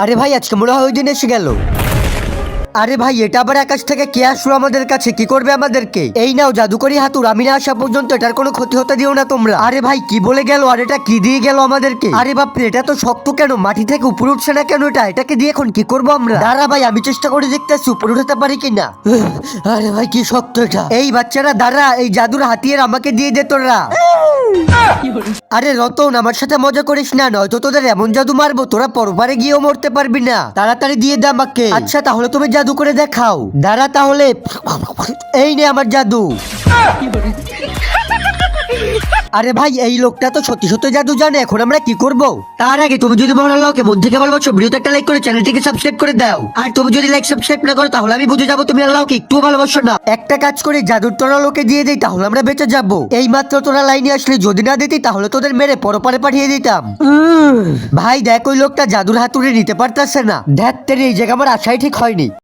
আরে ভাই আজকে মনে হয় ওই দিন এসে গেল। আরে ভাই এটা আবার আকাশ থেকে কে আসলো আমাদের কাছে, কি করবে আমাদেরকে? এই নাও জাদুকরি হাতুর, আমি না আসা পর্যন্ত এটার কোনো ক্ষতি হতে দিও না তোমরা। আরে ভাই কি বলে গেল, আর এটা কি দিয়ে গেল আমাদেরকে? আরে বাপরে এটা তো শক্ত কেন, মাটি থেকে উপরে উঠছে না কেন? এটাকে দিয়ে এখন কি করবো আমরা? দাঁড়া ভাই আমি চেষ্টা করে দেখতেছি উপরে উঠতে পারি কিনা। আরে ভাই কি শক্ত এটা। এই বাচ্চারা দাঁড়া, এই জাদুর হাতিয়ার আমাকে দিয়ে দে তোরা। আরে রতন আমার সাথে মজা করিস না, নয়তো তোদের এমন জাদু মারবো তোরা পরপারে গিয়েও মরতে পারবি না। তাড়াতাড়ি দিয়ে দে আমাকে। আচ্ছা তাহলে তুমি জাদু করে দেখাও। দাঁড়া তাহলে, এই নে আমার জাদু। আরে ভাই এই লোকটা তো সত্যি সত্যি জাদু জানে, এখন আমরা কি করব? তার আগে তুমি যদি মনে আল্লাহকে মন থেকে ভালোবাসো, ভিডিওতে একটা লাইক করে চ্যানেলটিকে সাবস্ক্রাইব করে দাও। আর তুমি যদি লাইক সাবস্ক্রাইব না করো তাহলে আমি বুঝে যাবো তুমি আল্লাহকে একটু ভালোবাসো না। একটা কাজ করে জাদুর তোরা লোকে দিয়ে দিই, তাহলে আমরা বেঁচে যাবো। এই মাত্র তোরা লাইনে আসলে, যদি না দিতি তাহলে তোদের মেরে পরপারে পাঠিয়ে দিতাম। ভাই দেখ ওই লোকটা জাদুর হাতুড়ে নিতে পারতেছে না। ধ্যাত্তের এই জায়গা আমার আশাই ঠিক হয়নি।